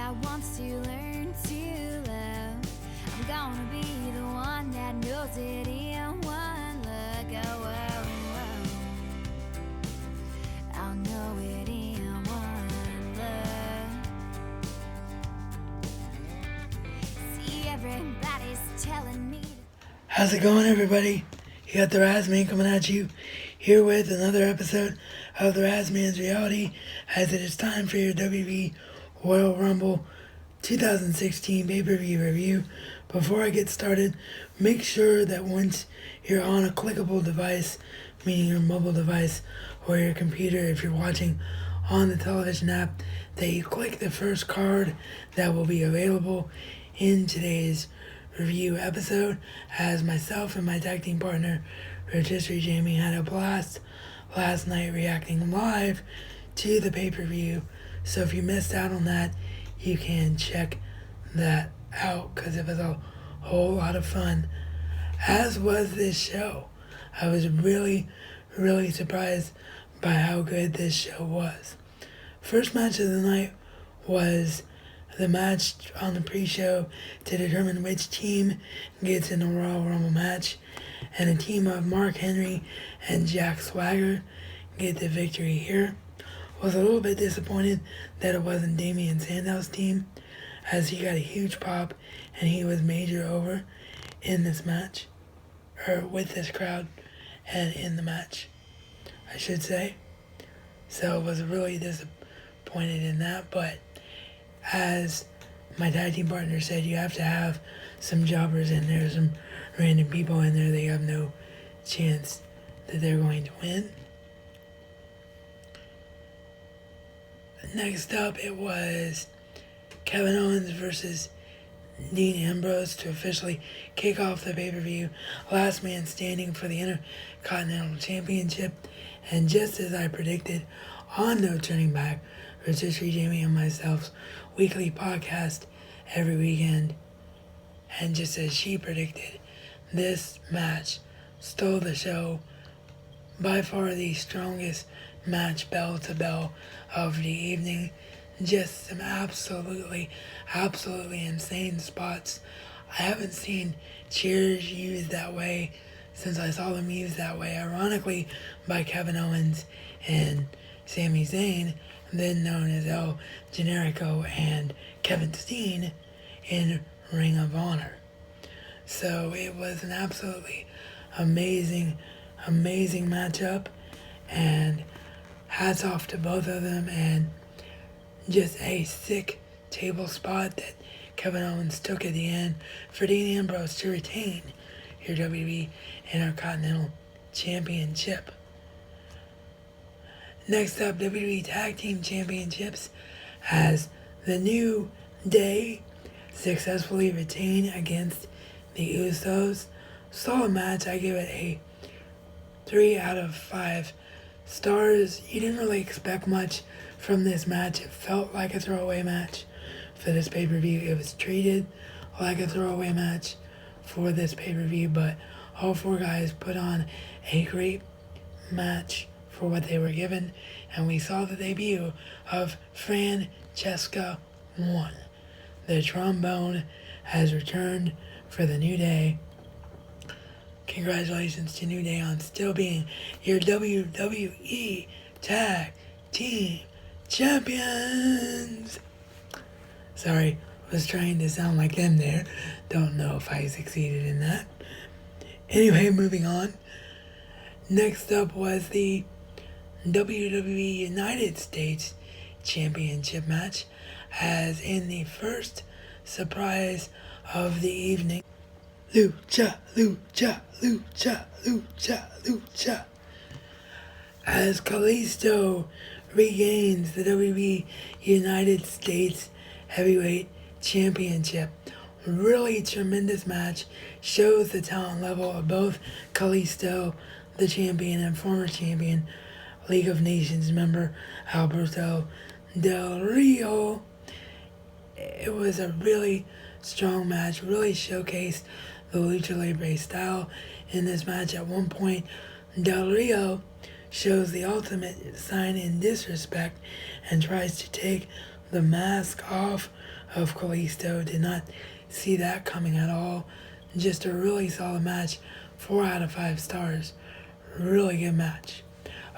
that wants to learn to love. I'm gonna be the one that knows it in one look. Oh, whoa, whoa. I'll know it in one look. See, everybody's telling me. How's it going, everybody? You got the Razman coming at you here with another episode of the Razman's Reality, as it is time for your WWE Royal Rumble 2016 pay-per-view review. Before I get started, make sure that once you're on a clickable device, meaning your mobile device or your computer, if you're watching on the television app, that you click the first card that will be available in today's review episode, as myself and my tag team partner Rotisserie Jamie had a blast last night reacting live to the pay-per-view. So if you missed out on that, you can check that out, because it was a whole lot of fun, as was this show. I was really surprised by how good this show was. First match of the night was the match on the pre-show to determine which team gets in the Royal Rumble match, and a team of Mark Henry and Jack Swagger get the victory here. Was a little bit disappointed that it wasn't Damian Sandow's team, as he got a huge pop and he was major over in this match, or with this crowd and in the match, I should say. So I was really disappointed in that, but as my tag team partner said, you have to have some jobbers in there, some random people in there. They have no chance that they're going to win. Next up, it was Kevin Owens versus Dean Ambrose to officially kick off the pay-per-view. Last man standing for the Intercontinental Championship. And just as I predicted on No Turning Back, Rotisserie Jamie and myself's weekly podcast every weekend, and just as she predicted, this match stole the show. By far the strongest match bell to bell of the evening. Just some absolutely insane spots. I haven't seen cheers used that way since I saw them used that way, ironically, by Kevin Owens and Sami Zayn, then known as El Generico and Kevin Steen in Ring of Honor. So it was an absolutely amazing matchup, and hats off to both of them, and just a sick table spot that Kevin Owens took at the end for Dean Ambrose to retain your WWE Intercontinental Championship. Next up, WWE Tag Team Championships, as the New Day successfully retained against the Usos. Solid match. I give it a 3 out of 5 stars. You didn't really expect much from this match. It felt like a throwaway match for this pay-per-view. It was treated like a throwaway match for this pay-per-view, but all four guys put on a great match for what they were given, and we saw the debut of Francesca 1. The trombone has returned for the New Day. Congratulations to New Day on still being your WWE Tag Team Champions. Sorry, was trying to sound like them there. Don't know if I succeeded in that. Anyway, moving on. Next up was the WWE United States Championship match, as in the first surprise of the evening. Lucha, lucha, lucha, lucha, lucha. As Kalisto regains the WWE United States Heavyweight Championship. Really tremendous match. Shows the talent level of both Kalisto, the champion and former champion, League of Nations member Alberto Del Rio. It was a really strong match. Really showcased the Lucha Libre style in this match. At one point, Del Rio shows the ultimate sign in disrespect and tries to take the mask off of Kalisto. Did not see that coming at all. Just a really solid match. 4 out of 5 stars. Really good match.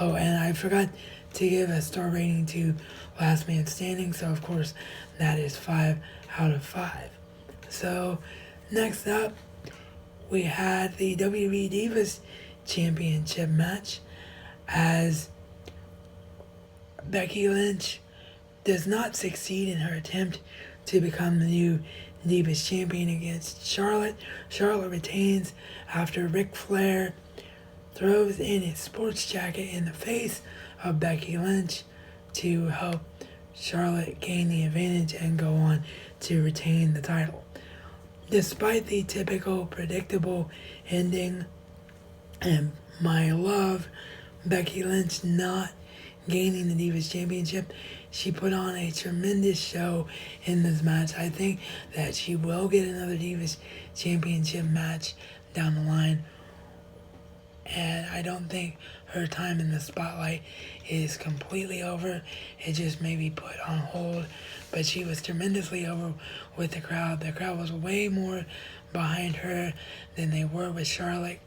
Oh, and I forgot to give a star rating to Last Man Standing, so of course that is 5 out of 5. So next up, we had the WWE Divas Championship match as Becky Lynch does not succeed in her attempt to become the new Divas Champion against Charlotte. Charlotte retains after Ric Flair throws in his sports jacket in the face of Becky Lynch to help Charlotte gain the advantage and go on to retain the title. Despite the typical predictable ending and my love, Becky Lynch not gaining the Divas Championship, she put on a tremendous show in this match. I think that she will get another Divas Championship match down the line, and I don't think her time in the spotlight is completely over. It just may be put on hold, but she was tremendously over with the crowd. The crowd was way more behind her than they were with Charlotte,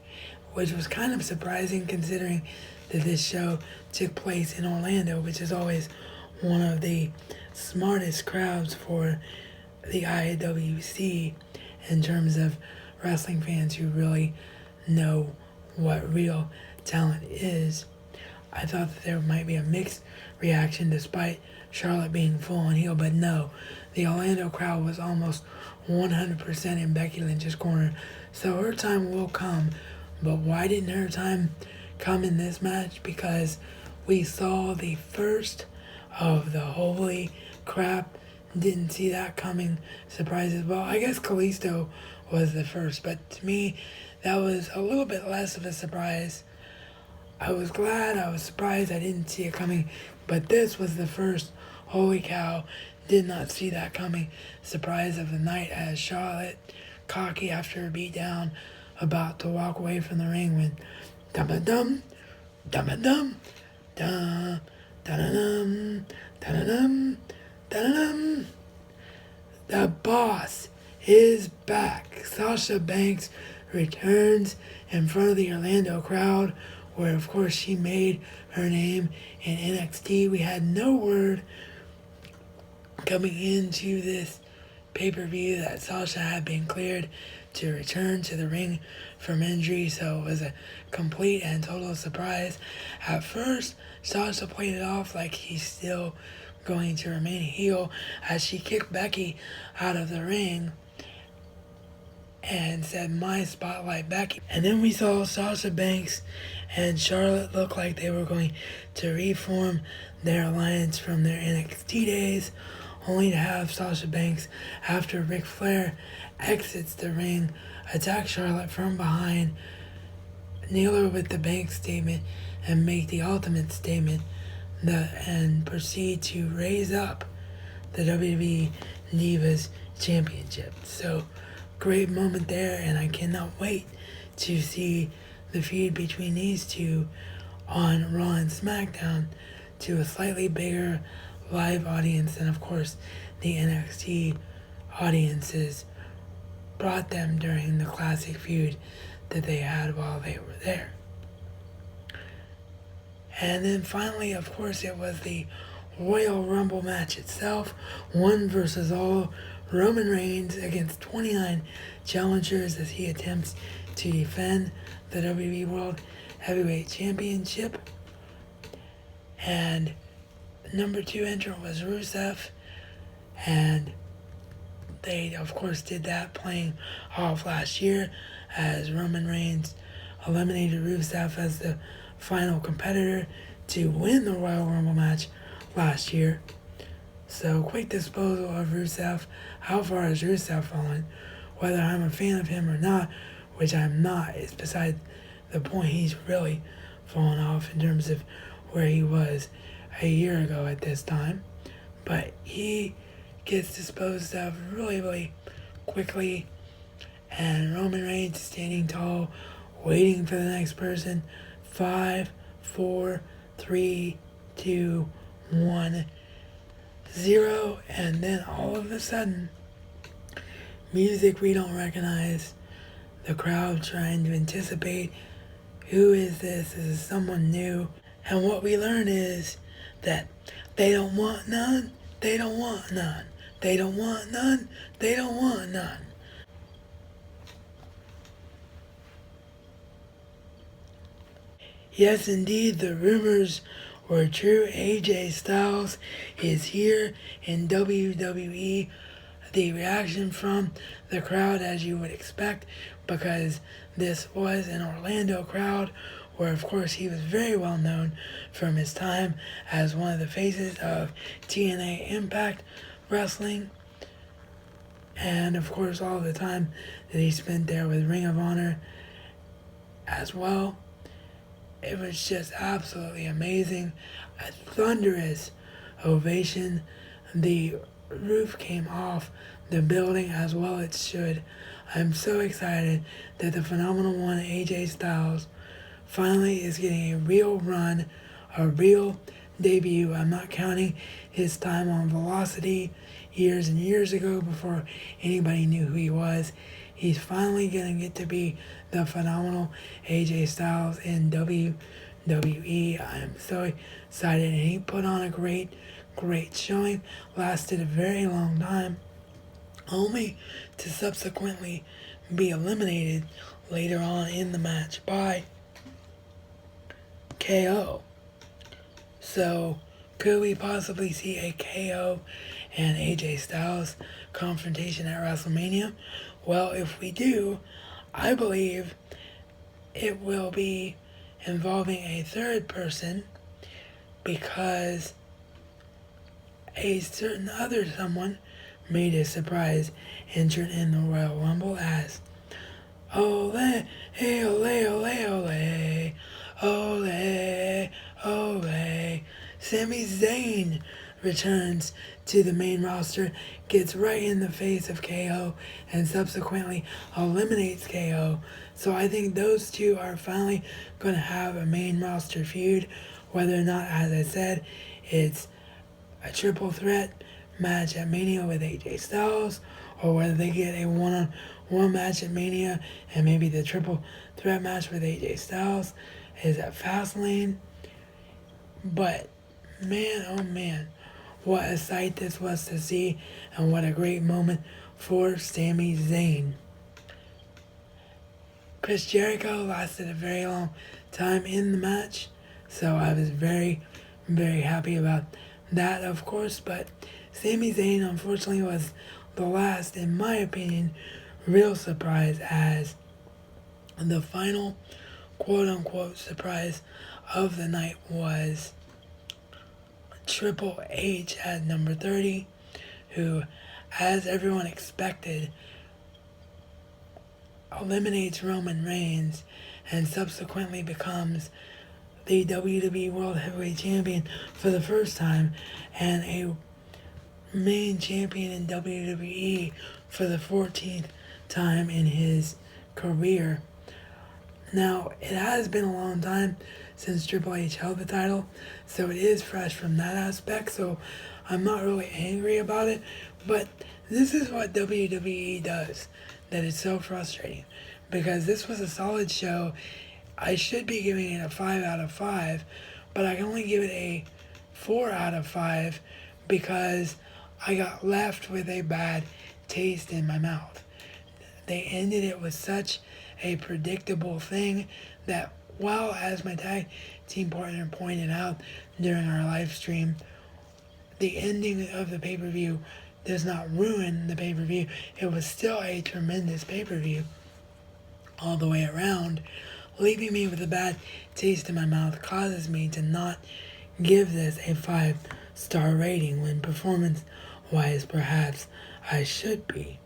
which was kind of surprising considering that this show took place in Orlando, which is always one of the smartest crowds for the IWC in terms of wrestling fans who really know what real talent is. I thought that there might be a mixed reaction despite Charlotte being full on heel, but no, the Orlando crowd was almost 100% in Becky Lynch's corner. So her time will come, but why didn't her time come in this match? Because we saw the first of the holy crap, didn't see that coming surprises. Well, I guess Kalisto was the first, but to me that was a little bit less of a surprise. I was glad, I was surprised, I didn't see it coming, but this was the first holy cow, did not see that coming surprise of the night as Charlotte, cocky after a beatdown, about to walk away from the ring when dum-a-dum, dum-a-dum, dum, da-da-dum, da-da-dum, da-da-dum. The boss is back. Sasha Banks returns in front of the Orlando crowd, where of course she made her name in NXT. We had no word coming into this pay-per-view that Sasha had been cleared to return to the ring from injury, so it was a complete and total surprise. At first, Sasha played it off like he's still going to remain a heel as she kicked Becky out of the ring and said, "My spotlight, Becky." And then we saw Sasha Banks and Charlotte look like they were going to reform their alliance from their NXT days, only to have Sasha Banks, after Ric Flair exits the ring, attack Charlotte from behind, nail her with the Banks statement, and make the ultimate statement, and proceed to raise up the WWE Divas Championship. So, great moment there, and I cannot wait to see the feud between these two on Raw and SmackDown to a slightly bigger live audience than, of course, the NXT audiences brought them during the classic feud that they had while they were there. And then finally, of course, it was the Royal Rumble match itself. 1 versus all. Roman Reigns against 29 challengers as he attempts to defend the WWE World Heavyweight Championship. And number 2 entrant was Rusev, and they of course did that playing off last year as Roman Reigns eliminated Rusev as the final competitor to win the Royal Rumble match last year. So, quick disposal of Rusev. How far has Rusev fallen? Whether I'm a fan of him or not, which I'm not, is beside the point. He's really fallen off in terms of where he was a year ago at this time. But he gets disposed of really, really quickly. And Roman Reigns standing tall, waiting for the next person. 5, 4, 3, 2, 1. 0, and then all of a sudden, music we don't recognize, the crowd trying to anticipate, who is this? Is this someone new? And what we learn is that they don't want none, they don't want none, they don't want none, they don't want none. Yes, indeed, the rumors were true. AJ Styles is here in WWE. The reaction from the crowd, as you would expect, because this was an Orlando crowd where, of course, he was very well known from his time as one of the faces of TNA Impact Wrestling. And, of course, all the time that he spent there with Ring of Honor as well. It was just absolutely amazing. A thunderous ovation. The roof came off the building as well it should. I'm so excited that the phenomenal one AJ Styles finally is getting a real run, a real debut. I'm not counting his time on Velocity years and years ago before anybody knew who he was. He's finally going to get to be the phenomenal AJ Styles in WWE. I'm so excited, and he put on a great showing, lasted a very long time, only to subsequently be eliminated later on in the match by KO. So, could we possibly see a KO and AJ Styles confrontation at WrestleMania? Well, if we do, I believe it will be involving a third person, because a certain other someone made a surprise entrance in the Royal Rumble as Ole, hey, ole, ole, ole, ole, ole. Sami Zayn returns to the main roster, gets right in the face of KO, and subsequently eliminates KO. So I think those two are finally going to have a main roster feud, whether or not, as I said, it's a triple threat match at Mania with AJ Styles, or whether they get a one-on-one match at Mania and maybe the triple threat match with AJ Styles is at Fastlane. But man, oh man, what a sight this was to see, and what a great moment for Sami Zayn. Chris Jericho lasted a very long time in the match, so I was very, very happy about that, of course. But Sami Zayn, unfortunately, was the last, in my opinion, real surprise, as the final quote-unquote surprise of the night was Triple H at number 30, who, as everyone expected, eliminates Roman Reigns and subsequently becomes the WWE World Heavyweight Champion for the first time, and a main champion in WWE for the 14th time in his career. Now, it has been a long time since Triple H held the title, so it is fresh from that aspect, so I'm not really angry about it, but this is what WWE does that is so frustrating, because this was a solid show. I should be giving it a 5 out of 5, but I can only give it a 4 out of 5 because I got left with a bad taste in my mouth. They ended it with such a predictable thing that, while, as my tag team partner pointed out during our live stream, the ending of the pay-per-view does not ruin the pay-per-view. It was still a tremendous pay-per-view all the way around. Leaving me with a bad taste in my mouth causes me to not give this a 5-star rating when performance-wise perhaps I should be.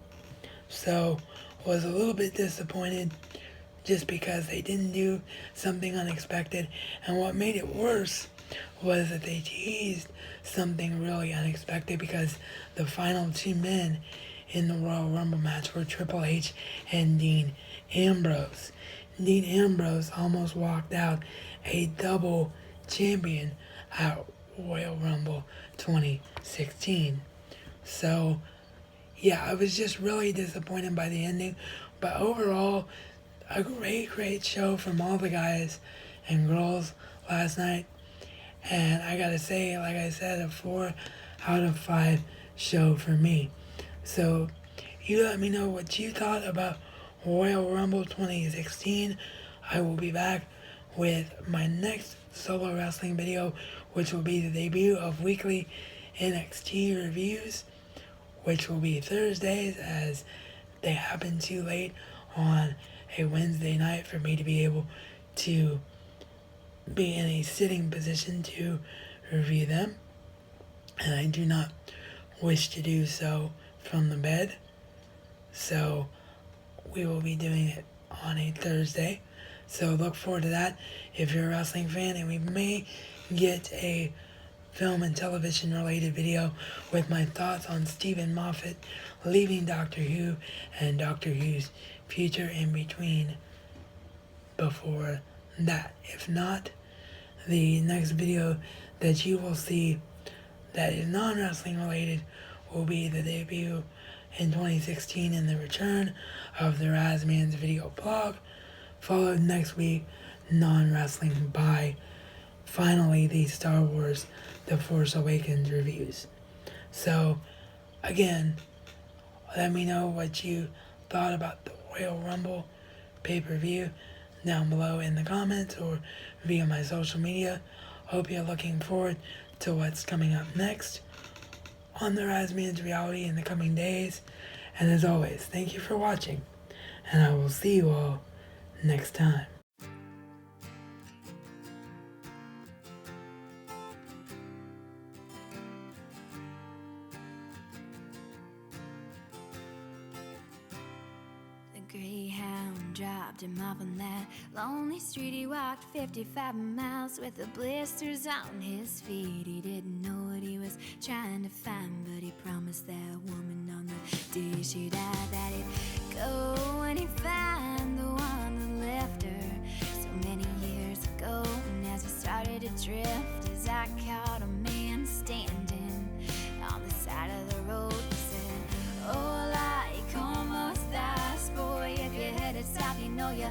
So, was a little bit disappointed just because they didn't do something unexpected, and what made it worse was that they teased something really unexpected, because the final two men in the Royal Rumble match were Triple H and Dean Ambrose. Dean Ambrose almost walked out a double champion at Royal Rumble 2016. So, yeah, I was just really disappointed by the ending, but overall, a great show from all the guys and girls last night. And I gotta say, like I said, a 4 out of 5 show for me. So, you let me know what you thought about Royal Rumble 2016. I will be back with my next solo wrestling video, which will be the debut of weekly NXT reviews, which will be Thursdays, as they happen too late on a Wednesday night for me to be able to be in a sitting position to review them, and I do not wish to do so from the bed. So we will be doing it on a Thursday. So look forward to that if you're a wrestling fan, and we may get a film and television related video with my thoughts on Stephen Moffat leaving Doctor Who and Doctor Who's future in between before that. If not, the next video that you will see that is non-wrestling related will be the debut in 2016 and the return of the Razman's video blog, followed next week non-wrestling by finally the Star Wars The Force Awakens reviews. So again, let me know what you thought about the Royal Rumble pay-per-view down below in the comments or via my social media. Hope you're looking forward to what's coming up next on the Razman's Reality in the coming days. And as always, thank you for watching, and I will see you all next time. The Greyhound dropped him off on that lonely street. He walked 55 miles with the blisters on his feet. He didn't know what he was trying to find, but he promised that woman on the day she died that he'd go when he found the one that left her so many years ago. And as we started to drift, as I caught a man standing on the side of the road, he said, "Oh, like almost that's boy, if you're headed south, you know you